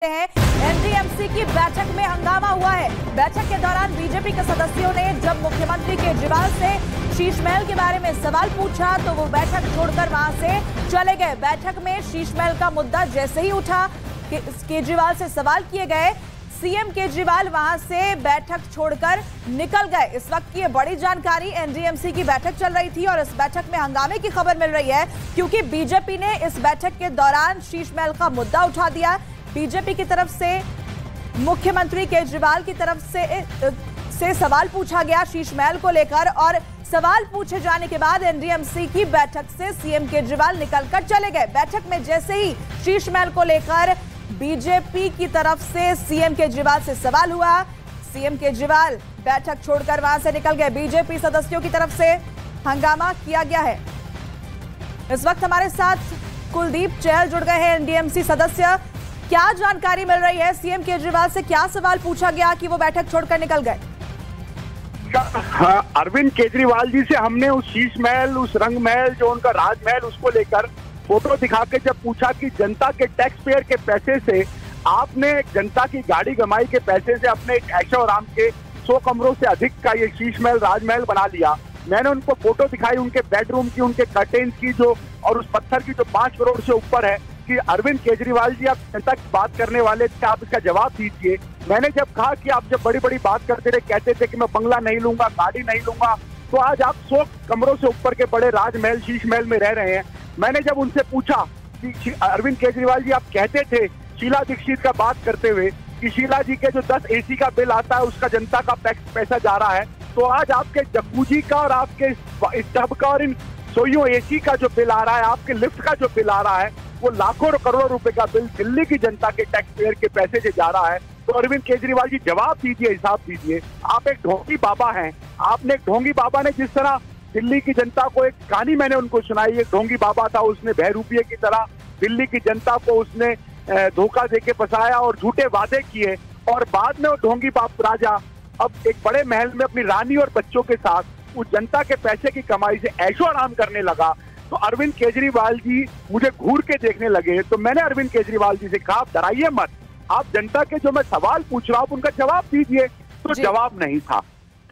हैं एनडीएमसी की बैठक में हंगामा हुआ है। बैठक के दौरान बीजेपी के सदस्यों ने जब मुख्यमंत्री केजरीवाल से शीश महल के बारे में सवाल पूछा तो वो बैठक छोड़कर वहां से चले गए। बैठक में शीश महल का मुद्दा जैसे ही उठा केजरीवाल से सवाल किए गए, सीएम केजरीवाल वहां से बैठक छोड़कर निकल गए। इस वक्त की बड़ी जानकारी, एनडीएमसी की बैठक चल रही थी और इस बैठक में हंगामे की खबर मिल रही है क्योंकि बीजेपी ने इस बैठक के दौरान शीश महल का मुद्दा उठा दिया। बीजेपी की तरफ से मुख्यमंत्री केजरीवाल की तरफ से सवाल पूछा गया शीश महल को लेकर और सवाल पूछे जाने के बाद एनडीएमसी की बैठक से सीएम केजरीवाल निकलकर चले गए। बैठक में जैसे ही शीश महल को लेकर बीजेपी की तरफ से सीएम केजरीवाल से सवाल हुआ, सीएम केजरीवाल बैठक छोड़कर वहां से निकल गए। बीजेपी सदस्यों की तरफ से हंगामा किया गया है। इस वक्त हमारे साथ कुलदीप चहल जुड़ गए हैं, एनडीएमसी सदस्य। क्या जानकारी मिल रही है, सीएम केजरीवाल से क्या सवाल पूछा गया कि वो बैठक छोड़कर निकल गए? अरविंद केजरीवाल जी से हमने उस शीश महल, उस रंग महल जो उनका राजमहल, उसको लेकर फोटो दिखा के जब पूछा कि जनता के टैक्स पेयर के पैसे से आपने जनता की गाड़ी गमाई के पैसे से अपने एक ऐशो आराम के 100 कमरों से अधिक का ये शीश महल राजमहल बना लिया। मैंने उनको फोटो दिखाई उनके बेडरूम की, उनके कर्टेन्स की जो और उस पत्थर की जो 5 करोड़ से ऊपर है कि अरविंद केजरीवाल जी आप जनता की बात करने वाले थे, आप इसका जवाब दीजिए। मैंने जब कहा कि आप जब बड़ी बड़ी बात करते रहे, कहते थे कि मैं बंगला नहीं लूंगा, गाड़ी नहीं लूंगा, तो आज आप 100 कमरों से ऊपर के बड़े राजमहल शीश महल में रह रहे हैं। मैंने जब उनसे पूछा कि अरविंद केजरीवाल जी आप कहते थे शीला दीक्षित का बात करते हुए कि शीला जी के जो 10 एसी का बिल आता है उसका जनता का पैसा जा रहा है, तो आज आपके जकूजी का और आपके टब का और इन सोइयों एसी का जो बिल आ रहा है, आपके लिफ्ट का जो बिल आ रहा है, वो लाखों करोड़ों रुपए का बिल दिल्ली की जनता के टैक्स पेयर के पैसे से जा रहा है। तो अरविंद केजरीवाल जी जवाब दीजिए, हिसाब दीजिए। आप एक ढोंगी बाबा हैं। आपने एक ढोंगी बाबा ने जिस तरह दिल्ली की जनता को, एक कहानी मैंने उनको सुनाई, एक ढोंगी बाबा था, उसने बहरूपिये की तरह दिल्ली की जनता को उसने धोखा देके फंसाया और झूठे वादे किए और बाद में वो ढोंगी बाप राजा अब एक बड़े महल में अपनी रानी और बच्चों के साथ उस जनता के पैसे की कमाई से ऐशो आराम करने लगा। तो अरविंद केजरीवाल जी मुझे घूर के देखने लगे। तो मैंने अरविंद केजरीवाल जी से कहा आप डराइए मत, आप जनता के जो मैं सवाल पूछ रहा हूँ उनका जवाब दीजिए। तो जवाब नहीं था।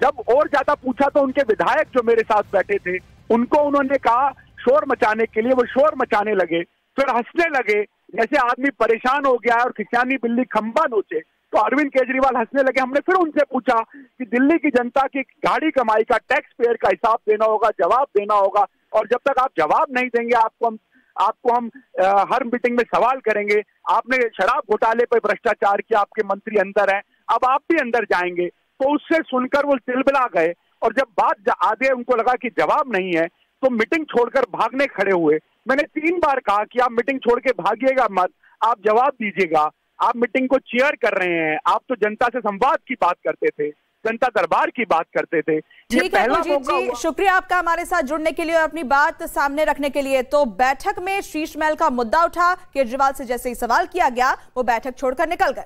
जब और ज्यादा पूछा तो उनके विधायक जो मेरे साथ बैठे थे उनको उन्होंने कहा शोर मचाने के लिए, वो शोर मचाने लगे, फिर हंसने लगे जैसे आदमी परेशान हो गया और खिसियानी बिल्ली खंबा नोचे। तो अरविंद केजरीवाल हंसने लगे। हमने फिर उनसे पूछा कि दिल्ली की जनता की गाड़ी कमाई का टैक्स पेयर का हिसाब देना होगा, जवाब देना होगा, और जब तक आप जवाब नहीं देंगे आपको हम हर मीटिंग में सवाल करेंगे। आपने शराब घोटाले पर भ्रष्टाचार किया, आपके मंत्री अंदर हैं, अब आप भी अंदर जाएंगे। तो उससे सुनकर वो तिलबिला गए और जब बात आगे उनको लगा कि जवाब नहीं है तो मीटिंग छोड़कर भागने खड़े हुए। मैंने 3 बार कहा कि आप मीटिंग छोड़ के भागिएगा मत, आप जवाब दीजिएगा। आप मीटिंग को चेयर कर रहे हैं, आप तो जनता से संवाद की बात करते थे, जनता दरबार की बात करते थे। ठीक है कुलजीत जी, शुक्रिया आपका हमारे साथ जुड़ने के लिए और अपनी बात सामने रखने के लिए। तो बैठक में शीश महल का मुद्दा उठा, केजरीवाल से जैसे ही सवाल किया गया वो बैठक छोड़कर निकल गए।